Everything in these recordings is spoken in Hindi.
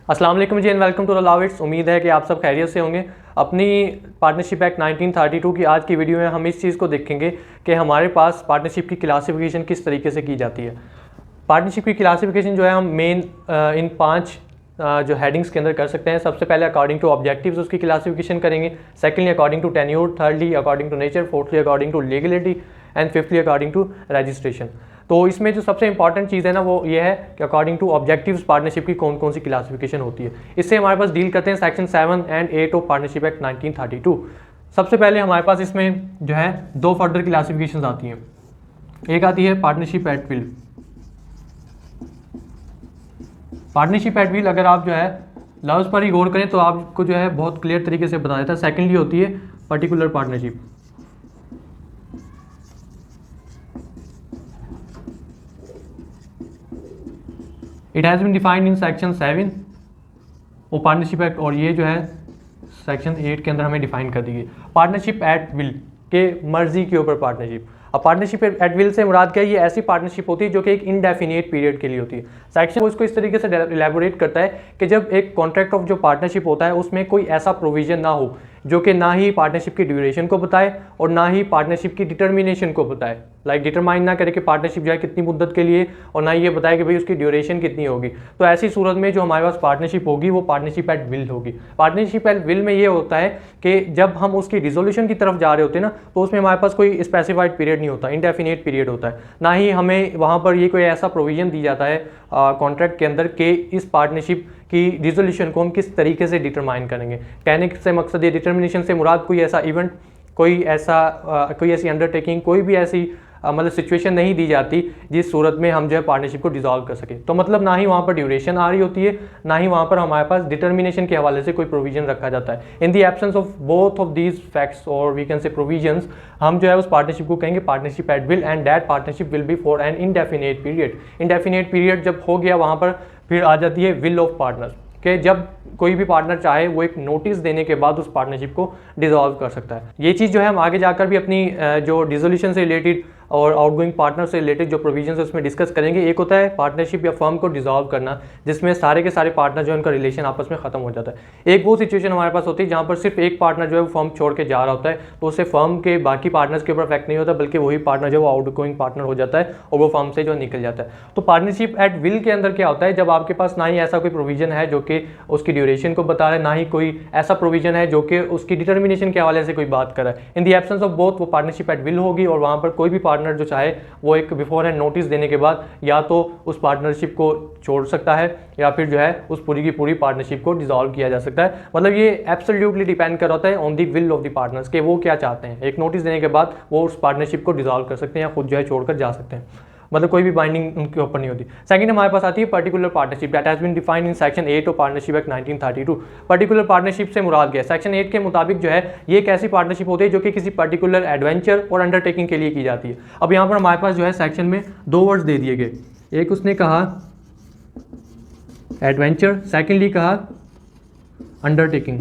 अस्सलाम वालेकुम जी एंड वेलकम टू द लॉविट्स। उम्मीद है कि आप सब खैरियत से होंगे। अपनी पार्टनरशिप एक्ट 1932 की आज की वीडियो में हम इस चीज़ को देखेंगे कि हमारे पास पार्टनरशिप की क्लासिफिकेशन किस तरीके से की जाती है। पार्टनरशिप की क्लासिफिकेशन जो है हम मेन इन 5 जो हेडिंग्स के अंदर कर सकते हैं। सबसे पहले अकॉर्डिंग टू ऑब्जेक्टिव्स उसकी क्लासिफिकेशन करेंगे, secondly according to tenure, thirdly according to nature, fourthly according to legality and fifthly according to registration. तो इसमें जो सबसे इंपॉर्टेंट चीज़ है ना वो ये है कि अकॉर्डिंग टू ऑब्जेक्टिव्स पार्टनरशिप की कौन कौन सी क्लासिफिकेशन होती है। इससे हमारे पास डील करते हैं section 7 and 8 of partnership act 1932। सबसे पहले हमारे पास इसमें जो है 2 फर्दर क्लासिफिकेशन आती हैं। एक आती है partnership at will. Partnership at will अगर आप जो है लफ्ज़ पर ही गौर करें तो आपको जो है बहुत क्लियर तरीके से बता देता है। सेकेंडली होती है particular partnership. It has been defined in section 7 वो पार्टनरशिप एक्ट, और ये जो है सेक्शन 8 के अंदर हमें डिफाइन कर दी गई। पार्टनरशिप एट विल के मर्जी के ऊपर पार्टनरशिप। अब पार्टनरशिप एट विल से मुराद क्या है? ये ऐसी पार्टनरशिप होती है जो कि एक इनडेफिनिट पीरियड के लिए होती है। सेक्शन वो इसको इस तरीके से इलेबोरेट करता है कि जब एक कॉन्ट्रैक्ट ऑफ जो पार्टनरशिप होता है उसमें कोई ऐसा प्रोविजन ना हो जो कि ना ही पार्टनरशिप की ड्यूरेशन को बताए और ना ही पार्टनरशिप की डिटर्मिनेशन को बताए। लाइक डिटरमाइन ना करे कि पार्टनरशिप जो है कितनी मुद्दत के लिए, और ना ये बताए कि भाई उसकी ड्यूरेशन कितनी होगी। तो ऐसी सूरत में जो हमारे पास पार्टनरशिप होगी वो पार्टनरशिप एट विल होगी। पार्टनरशिप एट विल में ये होता है कि जब हम उसकी रिजोल्यूशन की तरफ जा रहे होते हैं ना तो उसमें हमारे पास कोई स्पेसिफाइड पीरियड नहीं होता, इनडेफिनिट पीरियड होता है। ना ही हमें वहाँ पर ये कोई ऐसा प्रोविजन दी जाता है कॉन्ट्रैक्ट के अंदर कि इस पार्टनरशिप की रिजोल्यूशन को हम किस तरीके से डिटरमाइन करेंगे। कहने से मकसद ये डिटर्मिनेशन से मुराद कोई ऐसा इवेंट, कोई ऐसी अंडरटेकिंग, कोई भी ऐसी मतलब सिचुएशन नहीं दी जाती जिस सूरत में हम जो है पार्टनरशिप को डिसॉल्व कर सके। तो मतलब ना ही वहाँ पर ड्यूरेशन आ रही होती है, ना ही वहाँ पर हमारे पास डिटर्मिनेशन के हवाले से कोई प्रोविजन रखा जाता है। In the absence of both of these facts और वी कैन से प्रोविजंस, हम जो है उस पार्टनरशिप को कहेंगे partnership at will and that partnership will be for an indefinite period. Indefinite period जब हो गया वहाँ पर फिर आ जाती है विल ऑफ पार्टनर्स कि जब कोई भी पार्टनर चाहे वो एक नोटिस देने के बाद उस पार्टनरशिप को डिसॉल्व कर सकता है। ये चीज़ जो है हम आगे जाकर भी अपनी जो डिसोल्यूशन से रिलेटेड और आउटगोइंग पार्टनर से रिलेटेड जो प्रोविजंस है उसमें डिस्कस करेंगे। एक होता है पार्टनरशिप या फर्म को डिसॉल्व करना जिसमें सारे के सारे पार्टनर जो है उनका रिलेशन आपस में खत्म हो जाता है। एक वो सिचुएशन हमारे पास होती है जहाँ पर सिर्फ एक पार्टनर जो है वो फर्म छोड़ के जा रहा होता है, तो उससे फर्म के बाकी पार्टनर्स के ऊपर इफेक्ट नहीं होता, बल्कि वही पार्टनर जो है वो आउटगोइंग पार्टनर हो जाता है और वो फर्म से जो निकल जाता है। तो पार्टनरशिप एट विल के अंदर क्या होता है? जब आपके पास ना ही ऐसा कोई प्रोविजन है जो कि उसकी ड्यूरेशन को बता रहा है, ना ही कोई ऐसा प्रोविजन है जो कि उसकी डिटर्मिनेशन के हवाले से कोई बात कर रहा है। In the absence of both वो पार्टनरशिप एट विल होगी और वहाँ पर कोई भी पार्टनर जो चाहे वो एक बिफोर हैंड नोटिस देने के बाद या तो उस पार्टनरशिप को छोड़ सकता है या फिर जो है उस पूरी की पूरी पार्टनरशिप को डिसॉल्व किया जा सकता है। मतलब ये एब्सोल्युटली डिपेंड कर होता है on the will of the partners के वो क्या चाहते हैं। एक नोटिस देने के बाद वो उस पार्टनरशिप को डिसॉल्व कर सकते हैं या खुद जो है छोड़कर जा सकते हैं, मतलब कोई भी बाइंडिंग उनके ऊपर नहीं होती। सेकंड हमारे पास आती है particular partnership that has been defined in section 8 of partnership act 1932। Particular partnership से मुराद क्या है? सेक्शन 8 के मुताबिक जो है ये एक ऐसी पार्टनरशिप होती है जो कि किसी पर्टिकुलर एडवेंचर और अंडरटेकिंग के लिए की जाती है। अब यहाँ पर हमारे पास जो है सेक्शन में 2 वर्ड्स दे दिए गए। एक उसने कहा एडवेंचर, सेकेंडली कहा अंडरटेकिंग।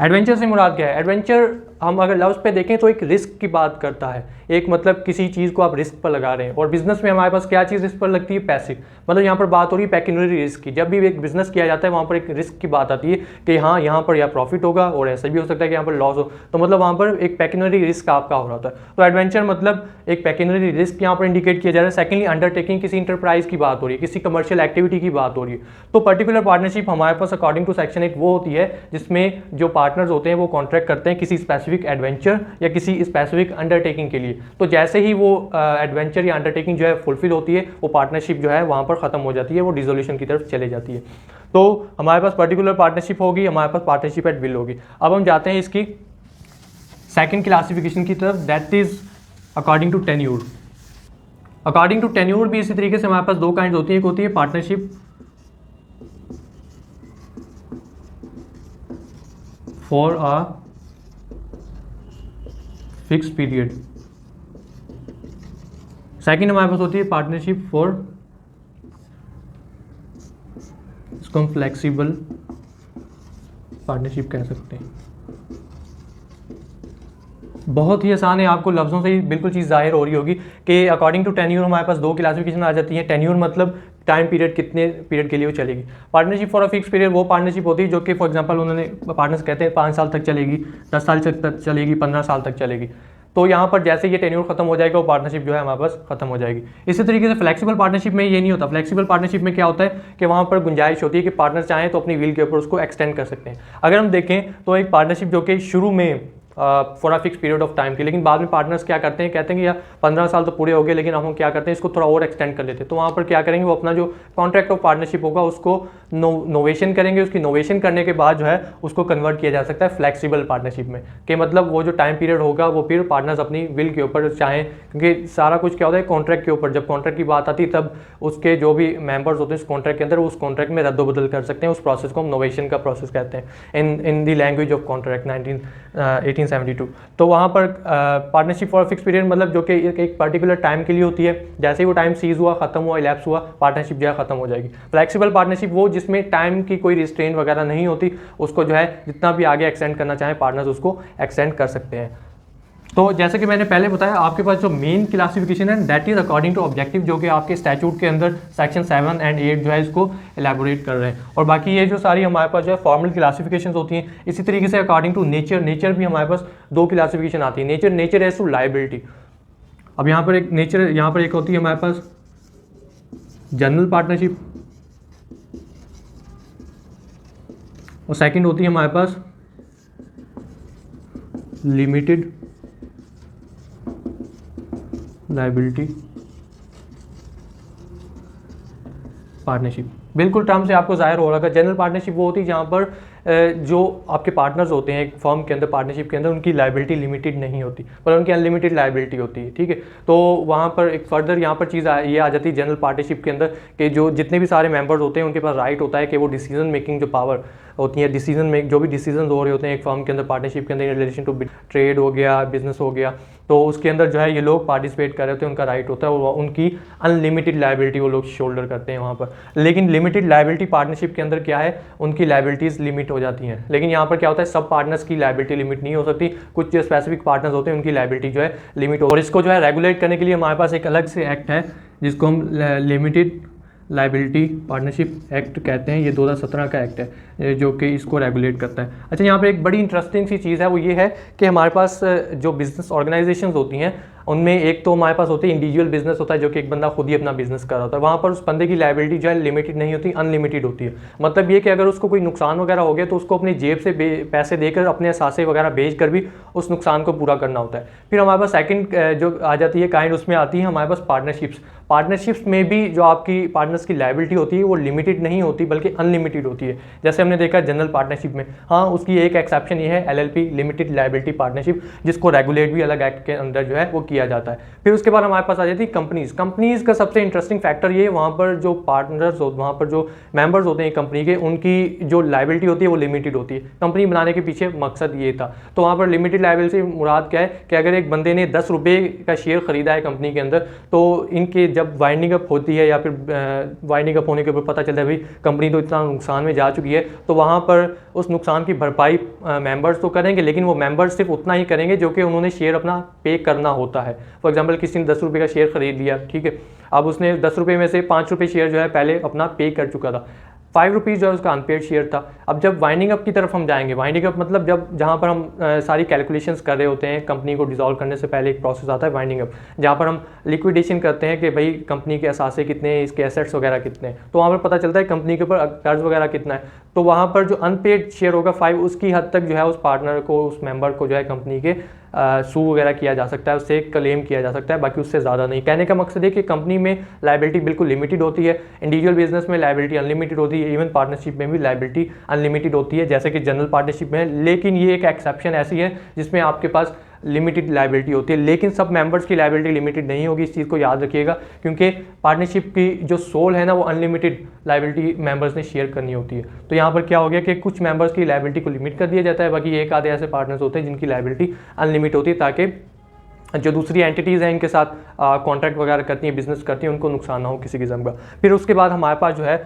एडवेंचर से मुराद क्या है? एडवेंचर हम अगर लफ्ज़ पे देखें तो एक रिस्क की बात करता है। एक मतलब किसी चीज़ को आप रिस्क पर लगा रहे हैं, और बिजनेस में हमारे पास क्या चीज़ रिस्क पर लगती है? पैसे। मतलब यहाँ पर बात हो रही है पेक्यूनियरी रिस्क की। जब भी एक बिजनेस किया जाता है वहाँ पर एक रिस्क की बात आती है कि हाँ यहाँ पर या प्रॉफिट होगा और ऐसा भी हो सकता है कि यहाँ पर लॉस हो, तो मतलब वहाँ पर एक पेक्यूनियरी रिस्क आपका हो रहा होता है। तो एडवेंचर मतलब एक पेक्यूनियरी रिस्क यहाँ पर इंडिकेट किया जा रहा है। सेकेंडली अंडरटेकिंग, किसी इंटरप्राइज की बात हो रही है, किसी कमर्शियल एक्टिविटी की बात हो रही है। तो पर्टिकुलर पार्टनरशिप हमारे पास अकॉर्डिंग टू सेक्शन 1 वो होती है जिसमें जो पार्टनर्स होते हैं वो कॉन्ट्रैक्ट करते हैं किसी स्पेसिफिक एडवेंचर या किसी स्पेसिफिक अंडरटेकिंग के लिए। तो जैसे ही वो एडवेंचर या अंडरटेकिंग जो है फुलफिल होती है वो पार्टनरशिप जो है वहाँ पर ख़त्म हो जाती है, वो डिसोल्यूशन की तरफ चले जाती है। तो हमारे पास पर्टिकुलर पार्टनरशिप होगी, हमारे पास पार्टनरशिप एट विल होगी। अब हम जाते हैं इसकी सेकंड क्लासिफिकेशन की तरफ, that is according to tenure. According to tenure भी इसी तरीके से हमारे पास 2 काइंड होती है। एक होती है partnership for a fix period, second हमारे पास होती है पार्टनरशिप फॉर, इसको हम फ्लेक्सिबल पार्टनरशिप कह सकते हैं। बहुत ही आसान है, आपको लफ्ज़ों से ही बिल्कुल चीज़ जाहिर हो रही होगी कि अकॉर्डिंग टू टेन्योर हमारे पास 2 क्लासिफिकेशन आ जाती है। टेन्योर मतलब टाइम पीरियड कितने पीरियड के लिए वो चलेगी। Partnership for a fix period वो पार्टनरशिप होती है जो कि फॉर एग्जांपल उन्होंने पार्टनर्स कहते हैं 5 साल तक चलेगी, 10 साल तक चलेगी, 15 साल तक चलेगी। तो यहाँ पर जैसे ये टेन्योर खत्म हो जाएगा वो पार्टनरशिप जो है हमारे पास खत्म हो जाएगी। इसी तरीके से फ्लेक्सिबल पार्टनरशिप में ये नहीं होता। फ्लेक्सिबल पार्टनरशिप में क्या होता है कि वहाँ पर गुंजाइश होती है कि पार्टनर चाहें तो अपनी विल के ऊपर उसको एक्सटेंड कर सकते हैं। अगर हम देखें तो एक पार्टनरशिप जो कि शुरू में for a fix period of time की, लेकिन बाद में पार्टनर्स क्या करते हैं, कहते हैं कि यार 15 साल तो पूरे हो गए, लेकिन अब हम क्या करते हैं इसको थोड़ा और एक्सटेंड कर लेते हैं। तो वहाँ पर क्या करेंगे, वो अपना जो कॉन्ट्रैक्ट ऑफ पार्टनरशिप होगा उसको नोवेशन करेंगे। उसकी नोवेशन करने के बाद जो है उसको कन्वर्ट किया जा सकता है फ्लेक्सिबल पार्टनरशिप में, कि मतलब वो जो टाइम पीरियड होगा वो फिर पार्टनर्स अपनी विल के ऊपर चाहें, क्योंकि सारा कुछ क्या होता है कॉन्ट्रैक्ट के ऊपर। जब कॉन्ट्रैक्ट की बात आती है तब उसके जो भी मेंबर्स होते हैं उस कॉन्ट्रैक्ट के अंदर उस कॉन्ट्रैक्ट में रद्दोबदल कर सकते हैं। उस प्रोसेस को हम नोवेशन का प्रोसेस कहते हैं in the language of contract 1872। तो वहाँ पर पार्टनरशिप फॉर फिक्स पीरियड मतलब जो कि एक पर्टिकुलर टाइम के लिए होती है। जैसे ही वो टाइम सीज हुआ, खत्म हुआ, इलैप्स हुआ, पार्टनरशिप जो है खत्म हो जाएगी। फ्लेक्सिबल पार्टनरशिप वो जिसमें टाइम की कोई रिस्ट्रेंट वगैरह नहीं होती, उसको जो है जितना भी आगे एक्सटेंड करना चाहें पार्टनर्स उसको एक्सटेंड कर सकते हैं। तो जैसे कि मैंने पहले बताया, आपके पास जो मेन क्लासिफिकेशन है that is according to objective, जो कि आपके स्टैट्यूट के अंदर सेक्शन 7 एंड 8 जो है इसको एलैबोरेट कर रहे हैं। और बाकी ये जो सारी हमारे पास जो है फॉर्मल क्लासिफिकेशन होती हैं। इसी तरीके से अकॉर्डिंग टू नेचर भी हमारे पास 2 क्लासिफिकेशन आती है, नेचर एज टू लायबिलिटी। अब यहाँ पर एक नेचर, यहाँ पर एक होती है हमारे पास जनरल पार्टनरशिप और सेकंड होती है हमारे पास लिमिटेड लायबिलिटी पार्टनरशिप। बिल्कुल टर्म से आपको जाहिर हो रहा है। जनरल पार्टनरशिप वो होती है जहाँ पर जो आपके पार्टनर्स होते हैं एक फर्म के अंदर, पार्टनरशिप के अंदर, उनकी लायबिलिटी लिमिटेड नहीं होती पर उनकी अनलिमिटेड लायबिलिटी होती है, ठीक है। तो वहाँ पर एक फर्दर यहाँ पर चीज़ ये आ जाती है जनरल पार्टनरशिप के अंदर कि जो जितने भी सारे मेंबर्स होते हैं उनके पास राइट होता है कि वो डिसीजन मेकिंग जो पावर होती है, डिसीजन मेक जो भी डिसीजन हो रहे होते हैं एक फर्म के अंदर, पार्टनरशिप के अंदर, इन रिलेशन टू ट्रेड हो गया, बिजनेस हो गया, तो उसके अंदर जो है ये लोग पार्टिसिपेट कर रहे होते हैं, उनका राइट होता है और उनकी अनलिमिटेड लायबिलिटी वो लोग शोल्डर करते हैं वहाँ पर। लेकिन लिमिटेड लायबिलिटी पार्टनरशिप के अंदर क्या है, उनकी लायबिलिटीज़ लिमिट हो जाती हैं। लेकिन यहाँ पर क्या होता है, सब पार्टनर्स की लायबिलिटी लिमिट नहीं हो सकती, कुछ जो स्पेसिफिक पार्टनर्स होते हैं उनकी लायबिलिटी जो है लिमिट हो। और इसको जो है रेगुलेट करने के लिए हमारे पास एक अलग से एक्ट है जिसको हम लिमिटेड लायबिलिटी पार्टनरशिप एक्ट कहते हैं। ये 2017 का एक्ट है जो कि इसको रेगुलेट करता है। अच्छा, यहाँ पे एक बड़ी इंटरेस्टिंग सी चीज़ है, वो ये है कि हमारे पास जो बिजनेस ऑर्गेनाइजेशंस होती हैं उनमें एक तो हमारे पास होती है इंडिविजुअल बिजनेस होता है जो कि एक बंदा खुद ही अपना बिजनेस कर रहा होता है। वहाँ पर उस बंदे की लायबिलिटी जो है लिमिटेड नहीं होती, अनलिमिटेड होती है। मतलब ये कि अगर उसको कोई नुकसान वगैरह हो गया तो उसको अपनी जेब से पैसे देकर, अपने असासे वगैरह बेच कर भी उस नुकसान को पूरा करना होता है। फिर हमारे पास सेकंड जो आ जाती है काइंड, उसमें आती है हमारे पास पार्टनरशिप्स में भी जो आपकी पार्टनर्स की लायबिलिटी होती है वो लिमिटेड नहीं होती बल्कि अनलिमिटेड होती है। जैसे हमने देखा जनरल पार्टनरशिप में, हाँ उसकी एक एक्सेप्शन ये है LLP लिमिटेड लायबिलिटी पार्टनरशिप, जिसको रेगुलेट भी अलग एक्ट के अंदर जो है वो किया जाता है। फिर उसके बाद हमारे पास आ जाती है कंपनीज का सबसे इंटरेस्टिंग फैक्टर ये, वहाँ पर जो पार्टनर्स वहाँ पर जो मेंबर्स होते हैं कंपनी के, उनकी जो लायबिलिटी होती है वो लिमिटेड होती है। कंपनी बनाने के पीछे मकसद ये था। तो वहाँ पर लिमिटेड लायबिलिटी मुराद क्या है कि अगर एक बंदे ने 10 रुपये का शेयर खरीदा है कंपनी के अंदर, तो इनके जब वाइंडिंग अप होती है या फिर वाइंडिंग अप होने के ऊपर पता चलता है भाई कंपनी तो इतना नुकसान में जा चुकी है, तो वहाँ पर उस नुकसान की भरपाई मेंबर्स तो करेंगे, लेकिन वो मेंबर्स सिर्फ उतना ही करेंगे जो कि उन्होंने शेयर अपना पे करना होता है। फॉर एग्जांपल किसी ने 10 रुपये का शेयर खरीद लिया, ठीक है, अब उसने 10 रुपये में से 5 रुपये शेयर जो है पहले अपना पे कर चुका था, 5 रुपीज़ जो है उसका अनपेड शेयर था। अब जब वाइंडिंग अप की तरफ हम जाएंगे, वाइंडिंग अप मतलब जहाँ पर हम सारी कैलकुलेशंस कर रहे होते हैं, कंपनी को डिसॉल्व करने से पहले एक प्रोसेस आता है वाइंडिंग अप, जहाँ पर हम लिक्विडेशन करते हैं कि भाई कंपनी के असासे कितने हैं, इसके एसेट्स वगैरह कितने हैं, तो वहाँ पर पता चलता है कंपनी के ऊपर कर्ज वगैरह कितना है। तो वहाँ पर जो अनपेड शेयर होगा 5, उसकी हद तक जो है उस पार्टनर को, उस मेंबर को जो है कंपनी के सू वगैरह किया जा सकता है, उससे क्लेम किया जा सकता है, बाकी उससे ज़्यादा नहीं। कहने का मकसद है कि कंपनी में लायबिलिटी बिल्कुल लिमिटेड होती है, इंडिविजुअल बिजनेस में लायबिलिटी अनलिमिटेड होती है, इवन पार्टनरशिप में भी लायबिलिटी अनलिमिटेड होती है जैसे कि जनरल पार्टनरशिप में। लेकिन ये एक एक्सेप्शन ऐसी है जिसमें आपके पास लिमिटेड लायबिलिटी होती है, लेकिन सब मेंबर्स की लायबिलिटी लिमिटेड नहीं होगी। इस चीज़ को याद रखिएगा, क्योंकि पार्टनरशिप की जो सोल है ना वो अनलिमिटेड लायबिलिटी मेंबर्स ने शेयर करनी होती है। तो यहाँ पर क्या हो गया कि कुछ मेंबर्स की लायबिलिटी को लिमिट कर दिया जाता है, बाकी एक आधे ऐसे पार्टनर्स होते हैं जिनकी लायबिलिटी अनलिमिटेड होती है, ताकि जो दूसरी एंटिटीज़ हैं इनके साथ कॉन्ट्रैक्ट वगैरह करती हैं, बिजनेस करती हैं, उनको नुकसान ना हो किसी किस्म का। फिर उसके बाद हमारे पास जो है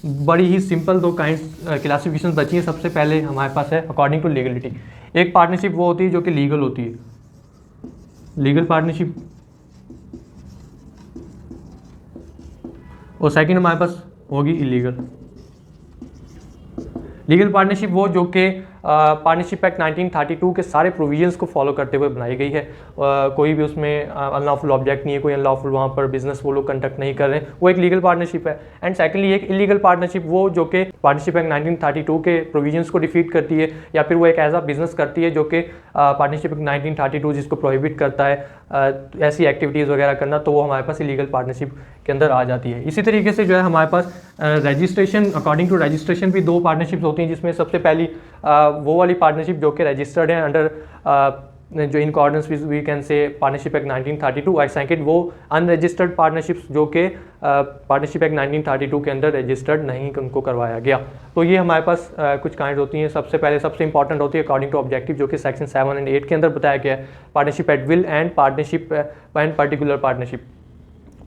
बड़ी ही सिंपल 2 काइंड क्लासिफिकेशन बची हैं। सबसे पहले हमारे पास है अकॉर्डिंग टू लीगलिटी। एक पार्टनरशिप वो होती है जो कि लीगल होती है, लीगल पार्टनरशिप, और सेकंड हमारे पास होगी इलीगल। लीगल पार्टनरशिप वो जो कि पार्टनरशिप एक्ट 1932 के सारे प्रोविजंस को फॉलो करते हुए बनाई गई है। कोई भी उसमें अनलॉफुल ऑब्जेक्ट नहीं है, कोई अनलॉफुल वहाँ पर बिजनेस वो लोग कंडक्ट नहीं कर रहे हैं, वो एक लीगल पार्टनरशिप है। एंड सेकंडली एक इलीगल पार्टनरशिप वो जो कि पार्टनरशिप एक्ट 1932 के प्रोविजंस को डिफीट करती है या फिर वो एक एज अ बिजनेस करती है, जो कि पार्टनरशिप एक्ट 1932 जिसको प्रोहिबिट करता है ऐसी एक्टिविटीज़ वगैरह करना, तो वो हमारे पास इलीगल पार्टनरशिप के अंदर आ जाती है। इसी तरीके से जो है हमारे पास रजिस्ट्रेशन, अकॉर्डिंग टू रजिस्ट्रेशन भी दो पार्टनरशिप्स होती हैं, जिसमें सबसे पहली वो वाली पार्टनरशिप जो कि रजिस्टर्ड है अंडर जो in accordance we can say partnership act 1932, और सेकंड वो अनरजिस्टर्ड पार्टनरशिप्स जो कि पार्टनरशिप एक्ट 1932 के अंदर रजिस्टर्ड नहीं उनको करवाया गया। तो ये हमारे पास कुछ काइंड होती हैं। सबसे पहले सबसे इंपॉर्टेंट होती है अकॉर्डिंग टू ऑब्जेक्टिव, जो कि सेक्शन 7 एंड 8 के अंदर बताया गया है, partnership at will and partnership and particular partnership.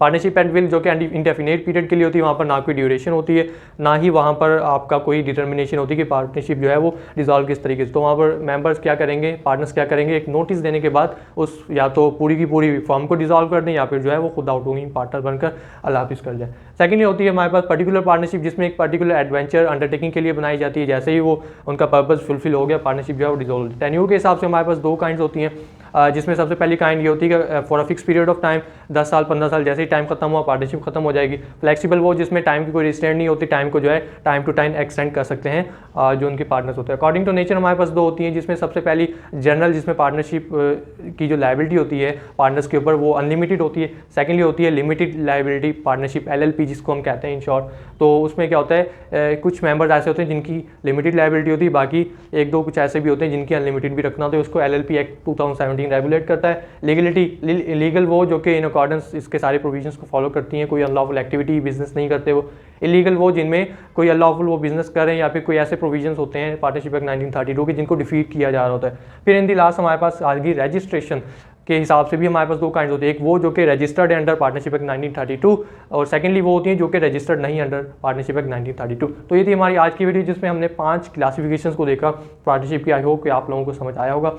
Partnership at will जो कि इंडेफिनेट पीरियड के लिए होती है, वहाँ पर ना कोई ड्यूरेशन होती है, ना ही वहाँ पर आपका कोई डिटर्मिनेशन होती है कि पार्टनरशिप जो है वो डिसॉल्व किस तरीके से। तो वहाँ पर मेंबर्स क्या करेंगे, पार्टनर्स क्या करेंगे, एक नोटिस देने के बाद उस या तो पूरी की पूरी फॉर्म को डिसॉल्व कर दें या फिर जो है वो खुद आउट गोइंग पार्टनर बनकर अल्लाह हाफिज़ कर जाए। सेकेंडली होती है हमारे पास पर्टिकुलर पार्टनरशिप, जिसमें एक पर्टिकुलर एडवेंचर अंडरटेकिंग के लिए बनाई जाती है। जैसे ही वो उनका पर्पस फुलफिल हो गया, पार्टनरशिप जो है वो डिसॉल्व। टेन्यूर के हिसाब से हमारे पास दो काइंड्स होती हैं, जिसमें सबसे पहली काइंड ये होती है कि for a fix period of time, 10 साल 15 साल, जैसे ही टाइम खत्म हुआ पार्टनरशिप खत्म हो जाएगी। फ्लेक्सिबल वो जिसमें टाइम की कोई रिस्ट्रेंट नहीं होती, टाइम को जो है टाइम टू टाइम एक्सटेंड कर सकते हैं जो उनके पार्टनर्स होते हैं। अकॉर्डिंग टू नेचर हमारे पास दो होती हैं, जिसमें सबसे पहली जनरल, जिसमें पार्टनरशिप की जो लायबिलिटी होती है पार्टनर्स के ऊपर वो अनलिमिटेड होती है। सेकेंडली होती है लिमिटेड लायबिलिटी पार्टनरशिप, LLP जिसको हम कहते हैं इन शॉर्ट। तो उसमें क्या होता है, कुछ मेंबर्स ऐसे होते हैं जिनकी लिमिटेड लायबिलिटी होती है, बाकी एक दो कुछ ऐसे भी होते हैं जिनकी अनलिमिटेड भी रखना होता है। उसको LLP एक्ट 2017 रेगुलेट करता है। लीगलिटी, लीगल वो जो कि इन अकॉर्डेंस इसके सारे प्रोविजंस को फॉलो करती हैं, कोई अनलॉफुल एक्टिविटी बिजनेस नहीं करते वो। इलीगल वो जिनमें कोई अनलॉफुल वो बिजनेस करें या फिर कोई ऐसे प्रोविजंस होते हैं पार्टनरशिप एक्ट 1932 के जिनको डिफीट किया जा रहा होता है। फिर इन दी लास्ट हमारे पास आ गई रजिस्ट्रेशन के हिसाब से भी हमारे पास दो काइंड होते हैं, एक वो जो कि रजिस्टर्ड है अंडर पार्टनरशिप एक्ट 1932, और सेकेंडली वो होती हैं जो कि रजिस्टर्ड नहीं अंडर पार्टनरशिप एक्ट 1932। तो ये थी हमारी आज की वीडियो, जिसमें हमने 5 क्लासिफिकेशंस को देखा पार्टनरशिप की। आई होप कि आप लोगों को समझ आया होगा।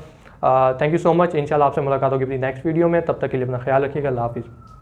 Thank you so much. इंशाल्लाह आपसे मुलाकात होगी अपनी नेक्स्ट वीडियो में, तब तक के लिए अपना ख्याल रखिएगा। अल्लाह हाफिज़।